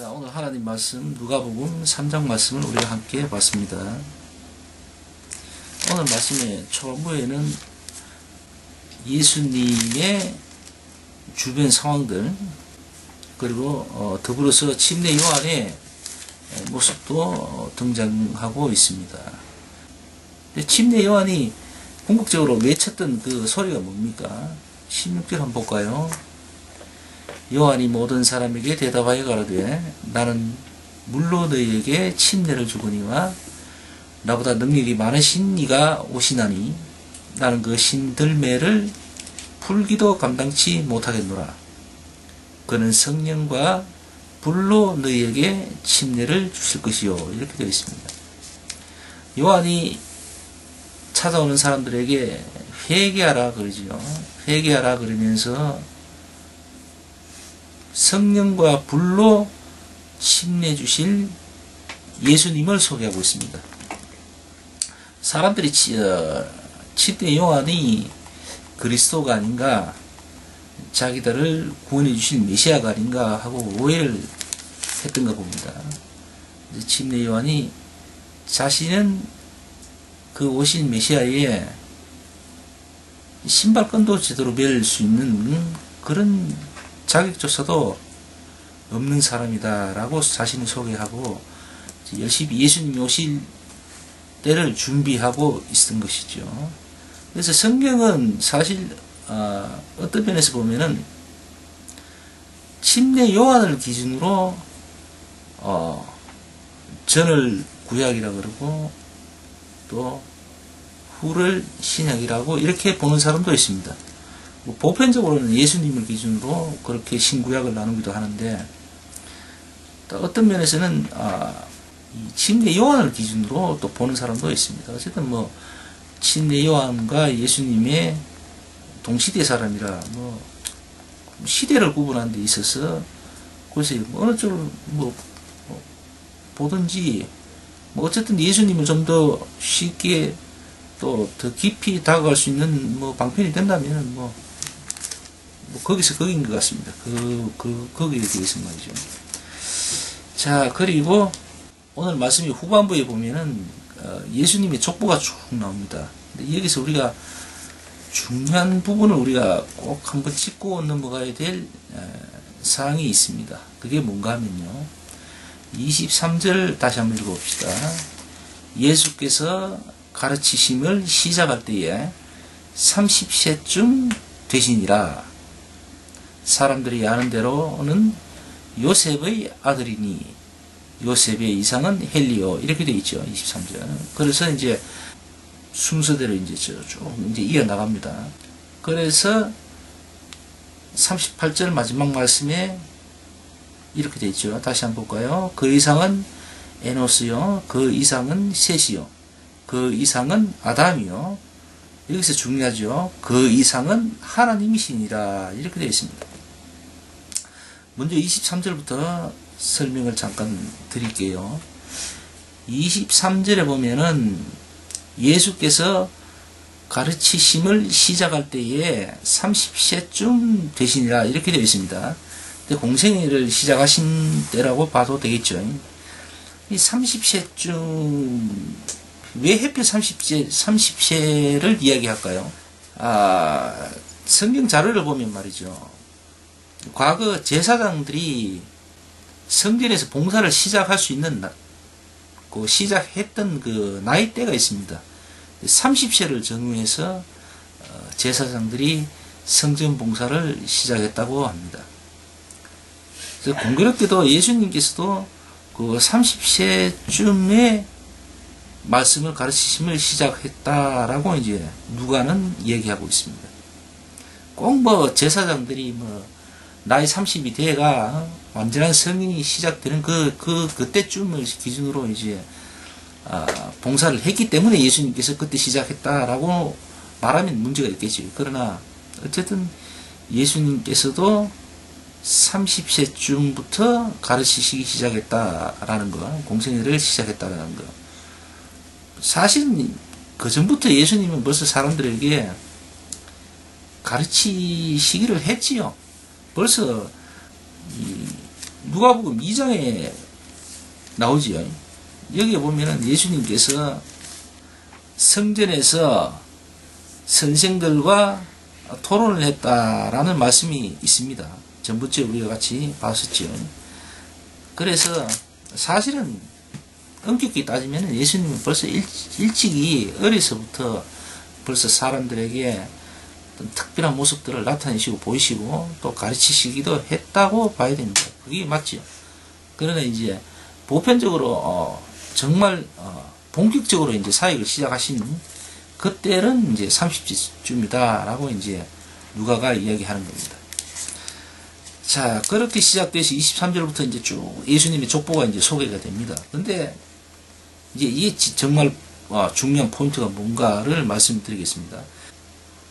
자, 오늘 하나님 말씀 누가복음 3장 말씀을 우리가 함께 봤습니다. 오늘 말씀의 초반부에는 예수님의 주변 상황들 그리고 더불어서 침례 요한의 모습도 등장하고 있습니다. 침례 요한이 궁극적으로 외쳤던 그 소리가 뭡니까? 16절 한번 볼까요? 요한이 모든 사람에게 대답하여 가로되 나는 물로 너희에게 침례를 주거니와 나보다 능력이 많으신 이가 오시나니 나는 그 신들매를 풀기도 감당치 못하겠노라. 그는 성령과 불로 너희에게 침례를 주실 것이요. 이렇게 되어 있습니다. 요한이 찾아오는 사람들에게 회개하라 그러지요. 회개하라 그러면서 성령과 불로 침례 주실 예수님을 소개하고 있습니다. 사람들이 침례 요한이 그리스도가 아닌가, 자기들을 구원해 주실 메시아가 아닌가 하고 오해를 했던가 봅니다. 침례 요한이 자신은 그 오신 메시아의 신발끈도 제대로 맬 수 있는 그런 자격조차도 없는 사람이다 라고 자신을 소개하고 열심히 예수님이 오실 때를 준비하고 있었던 것이죠. 그래서 성경은 사실 어떤 면에서 보면은 침례 요한을 기준으로 전을 구약이라 그러고 또 후를 신약이라고 이렇게 보는 사람도 있습니다. 보편적으로는 예수님을 기준으로 그렇게 신구약을 나누기도 하는데 또 어떤 면에서는 이 침례 요한을 기준으로 또 보는 사람도 있습니다. 어쨌든 뭐 침례 요한과 예수님의 동시대 사람이라 뭐 시대를 구분하는 데 있어서 글쎄 어느 쪽을 보든지 뭐 어쨌든 예수님을 좀 더 쉽게 또 더 깊이 다가갈 수 있는 뭐 방편이 된다면 뭐 거기서 거기인 것 같습니다. 거기에 대해서 말이죠. 자, 그리고 오늘 말씀이 후반부에 보면은 예수님의 족보가 쭉 나옵니다. 근데 여기서 우리가 중요한 부분을 우리가 꼭 한번 짚고 넘어가야 될 사항이 있습니다. 그게 뭔가 하면요. 23절 다시 한번 읽어봅시다. 예수께서 가르치심을 시작할 때에 30세쯤 되시니라. 사람들이 아는 대로는 요셉의 아들이니 요셉의 이상은 헬리오 이렇게 되어 있죠. 23절. 그래서 이제 순서대로 이제 쭉 이제 이어나갑니다. 그래서 38절 마지막 말씀에 이렇게 되어 있죠. 다시 한번 볼까요? 그 이상은 에노스요. 그 이상은 셋이요. 그 이상은 아담이요. 여기서 중요하죠. 그 이상은 하나님이시니라. 이렇게 되어 있습니다. 먼저 23절부터 설명을 잠깐 드릴게요. 23절에 보면은 예수께서 가르치심을 시작할 때에 30세쯤 되시니라 이렇게 되어 있습니다. 공생애를 시작하신 때라고 봐도 되겠죠. 이 30세쯤 왜 하필 30세를 이야기할까요? 성경 자료를 보면 말이죠. 과거 제사장들이 성전에서 봉사를 시작할 수 있는 시작했던 그 나이대가 있습니다. 30세를 전후해서 제사장들이 성전 봉사를 시작했다고 합니다. 그래서 공교롭게도 예수님께서도 그 30세쯤에 말씀을 가르치심을 시작했다라고 이제 누가는 얘기하고 있습니다. 꼭 뭐 제사장들이 나이 30이 돼가 완전한 성령이 시작되는 그때쯤을 기준으로 이제 봉사를 했기 때문에 예수님께서 그때 시작했다라고 말하면 문제가 있겠죠. 그러나 어쨌든 예수님께서도 30세쯤부터 가르치시기 시작했다라는 거, 공생애를 시작했다라는 거. 사실은 그 전부터 예수님은 벌써 사람들에게 가르치시기를 했지요. 벌써 누가복음 2장에 나오지요. 여기에 보면은 예수님께서 성전에서 선생들과 토론을 했다라는 말씀이 있습니다. 전부째 우리가 같이 봤었죠. 그래서 사실은 엄격히 따지면 예수님은 벌써 일찍이 어려서부터 벌써 사람들에게 어떤 특별한 모습들을 나타내시고 보이시고 또 가르치시기도 했다고 봐야 됩니다. 그게 맞죠. 그러나 이제 보편적으로 정말 본격적으로 이제 사역을 시작하신 그때는 이제 30세쯤이다라고 이제 누가가 이야기하는 겁니다. 자, 그렇게 시작돼서 23절부터 이제 쭉 예수님의 족보가 이제 소개가 됩니다. 근데 이제 이게 정말 중요한 포인트가 뭔가를 말씀드리겠습니다.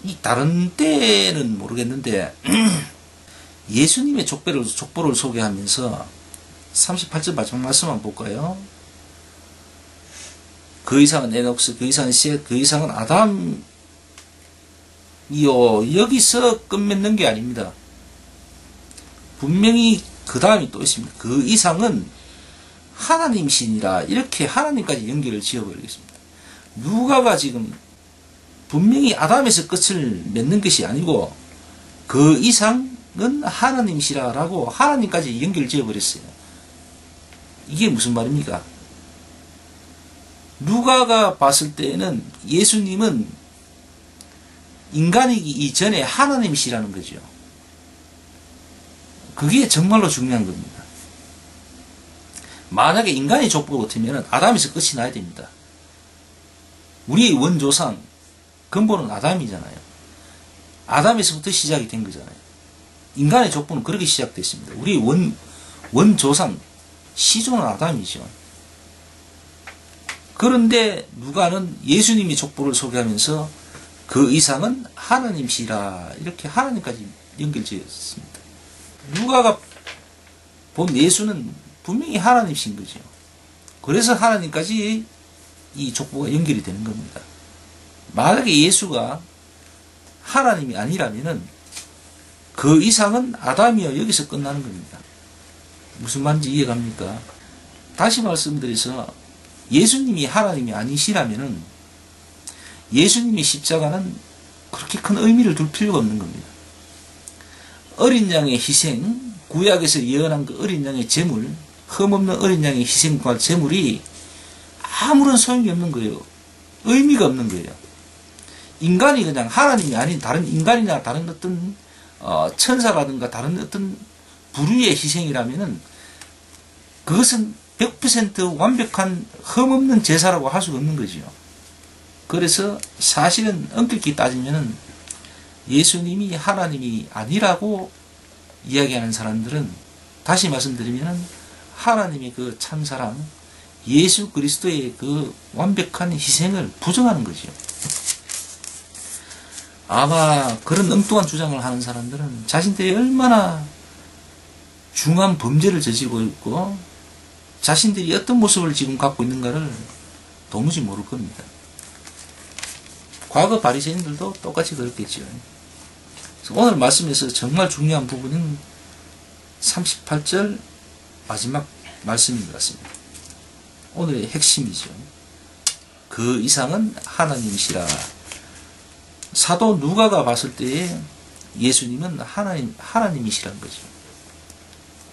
이 다른 때는 모르겠는데 예수님의 족보를 소개하면서 38절 마지막 말씀 한번 볼까요? 그 이상은 에녹스, 그 이상은 셋, 그 이상은 아담이요. 여기서 끝맺는 게 아닙니다. 분명히 그 다음이 또 있습니다. 그 이상은 하나님이시니라. 이렇게 하나님까지 연결을 지어버리겠습니다. 누가가 지금 분명히 아담에서 끝을 맺는 것이 아니고 그 이상은 하나님이시라라고 하나님까지 연결 지어버렸어요. 이게 무슨 말입니까? 누가가 봤을 때에는 예수님은 인간이기 이전에 하나님이시라는 거죠. 그게 정말로 중요한 겁니다. 만약에 인간의 족보가 같으면 아담에서 끝이 나야 됩니다. 우리의 원조상 근본은 아담이잖아요. 아담에서부터 시작이 된 거잖아요. 인간의 족보는 그렇게 시작됐습니다. 우리의 원조상 시조는 아담이죠. 그런데 누가는 예수님이 족보를 소개하면서 그 이상은 하나님이시라 이렇게 하나님까지 연결지었습니다. 누가가 본 예수는 분명히 하나님이신 거죠. 그래서 하나님까지 이 족보가 연결이 되는 겁니다. 만약에 예수가 하나님이 아니라면은 그 이상은 아담이여 여기서 끝나는 겁니다. 무슨 말인지 이해갑니까? 다시 말씀드려서 예수님이 하나님이 아니시라면은 예수님의 십자가는 그렇게 큰 의미를 둘 필요가 없는 겁니다. 어린 양의 희생, 구약에서 예언한 그 어린 양의 제물, 흠없는 어린 양의 희생과 제물이 아무런 소용이 없는 거예요. 의미가 없는 거예요. 인간이 그냥 하나님이 아닌 다른 인간이나 다른 어떤 천사라든가 다른 어떤 부류의 희생이라면은 그것은 100% 완벽한 흠없는 제사라고 할 수가 없는 거죠. 그래서 사실은 엄격히 따지면은 예수님이 하나님이 아니라고 이야기하는 사람들은 다시 말씀드리면은 하나님의 그 참사랑 예수 그리스도의 그 완벽한 희생을 부정하는 거죠. 아마 그런 엉뚱한 주장을 하는 사람들은 자신들이 얼마나 중한 범죄를 저지르고 있고 자신들이 어떤 모습을 지금 갖고 있는가를 도무지 모를 겁니다. 과거 바리새인들도 똑같이 그렇겠죠. 오늘 말씀에서 정말 중요한 부분은 38절 마지막 말씀인 것 같습니다. 오늘의 핵심이죠. 그 이상은 하나님이시라. 사도 누가가 봤을 때에 예수님은 하나님이시라는 거죠.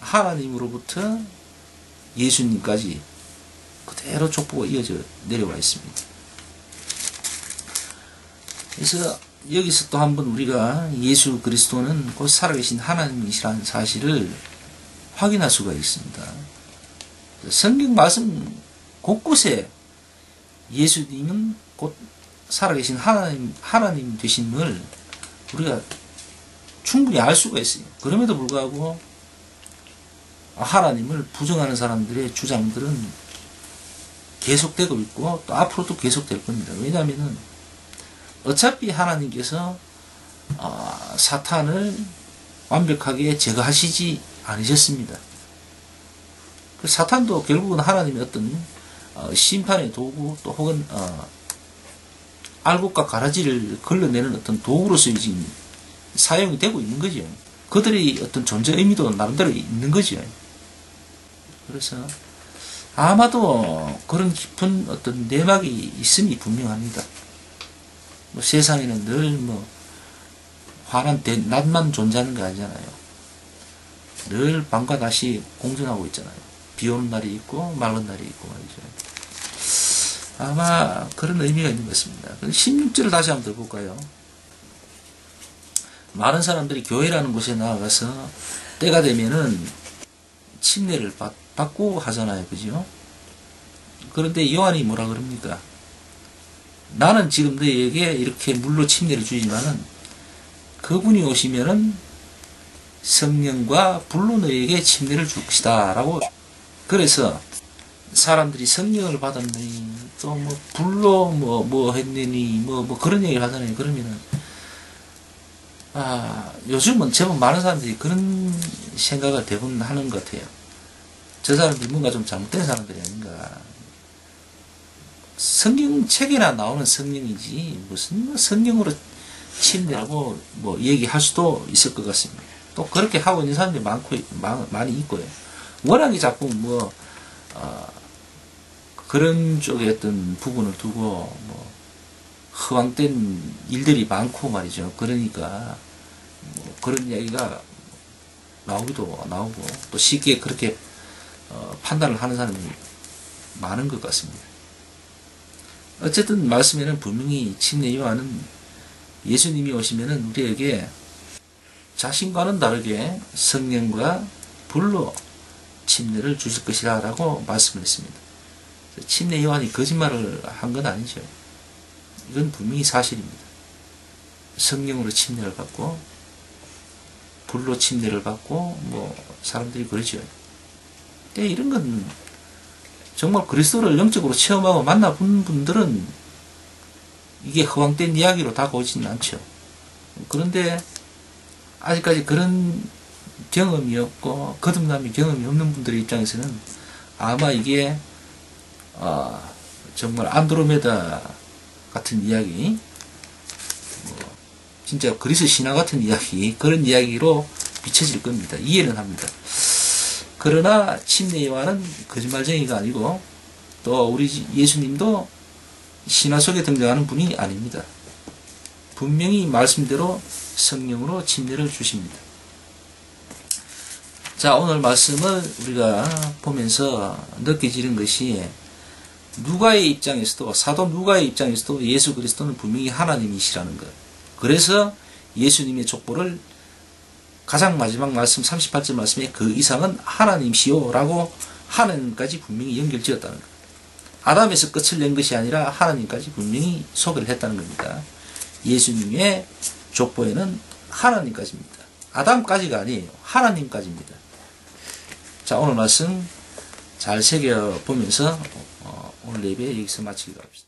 하나님으로부터 예수님까지 그대로 족보가 이어져 내려와 있습니다. 그래서 여기서 또 한번 우리가 예수 그리스도는 곧 살아계신 하나님이시라는 사실을 확인할 수가 있습니다. 성경 말씀 곳곳에 예수님은 곧 살아계신 하나님 되심을 우리가 충분히 알 수가 있어요. 그럼에도 불구하고 하나님을 부정하는 사람들의 주장들은 계속되고 있고 또 앞으로도 계속될 겁니다. 왜냐하면 어차피 하나님께서 사탄을 완벽하게 제거하시지 않으셨습니다. 그 사탄도 결국은 하나님의 어떤 심판의 도구 또 혹은 알곡과 가라지를 걸러내는 어떤 도구로서 지금 사용이 되고 있는 거죠. 그들의 어떤 존재 의미도 나름대로 있는 거죠. 그래서 아마도 그런 깊은 어떤 내막이 있음이 분명합니다. 뭐 세상에는 늘 뭐 환한 낮만 존재하는 게 아니잖아요. 늘 밤과 낮이 공존하고 있잖아요. 비 오는 날이 있고 맑은 날이 있고 말이죠. 아마 그런 의미가 있는 것 같습니다. 16절을 다시 한번 더 볼까요? 많은 사람들이 교회라는 곳에 나아가서 때가 되면은 침례를 받고 하잖아요. 그죠? 그런데 요한이 뭐라 그럽니까? 나는 지금 너희에게 이렇게 물로 침례를 주지만은 그분이 오시면은 성령과 불로 너희에게 침례를 줄 것이다. 라고. 그래서 사람들이 성령을 받았느니 또 뭐 불로 뭐 했느니 뭐 그런 얘기를 하잖아요. 그러면은 요즘은 제법 많은 사람들이 그런 생각을 대부분 하는 것 같아요. 저 사람들이 뭔가 좀 잘못된 사람들이 아닌가. 성경책에나 나오는 성령이지 무슨 성령으로 침례라고 뭐 얘기할 수도 있을 것 같습니다. 또 그렇게 하고 있는 사람들이 많이 있고요. 워낙에 자꾸 그런 쪽에 어떤 부분을 두고 뭐 허황된 일들이 많고 말이죠. 그러니까 뭐 그런 이야기가 나오고 또 쉽게 그렇게 판단을 하는 사람이 많은 것 같습니다. 어쨌든 말씀에는 분명히 침례 요한은 예수님이 오시면은 우리에게 자신과는 다르게 성령과 불로 침례를 주실 것이라 라고 말씀을 했습니다. 침례 요한이 거짓말을 한 건 아니죠. 이건 분명히 사실입니다. 성령으로 침례를 받고 불로 침례를 받고 뭐 사람들이 그러죠. 이런 건 정말 그리스도를 영적으로 체험하고 만나본 분들은 이게 허황된 이야기로 다가오지는 않죠. 그런데 아직까지 그런 경험이 없고 거듭남의 경험이 없는 분들의 입장에서는 아마 이게 정말 안드로메다 같은 이야기, 진짜 그리스 신화 같은 이야기, 그런 이야기로 비춰질 겁니다. 이해는 합니다. 그러나 침례 요한은 거짓말쟁이가 아니고 또 우리 예수님도 신화 속에 등장하는 분이 아닙니다. 분명히 말씀대로 성령으로 침례를 주십니다. 자, 오늘 말씀을 우리가 보면서 느껴지는 것이 누가의 입장에서도, 사도 누가의 입장에서도 예수 그리스도는 분명히 하나님이시라는 것. 그래서 예수님의 족보를 가장 마지막 말씀 38절 말씀에 그 이상은 하나님이시오 라고 하나님까지 분명히 연결지었다는 것. 아담에서 끝을 낸 것이 아니라 하나님까지 분명히 소개를 했다는 겁니다. 예수님의 족보에는 하나님까지입니다. 아담까지가 아니에요. 하나님까지입니다. 자, 오늘 말씀 잘 새겨보면서 오늘 예배 여기서 마치기로 합시다.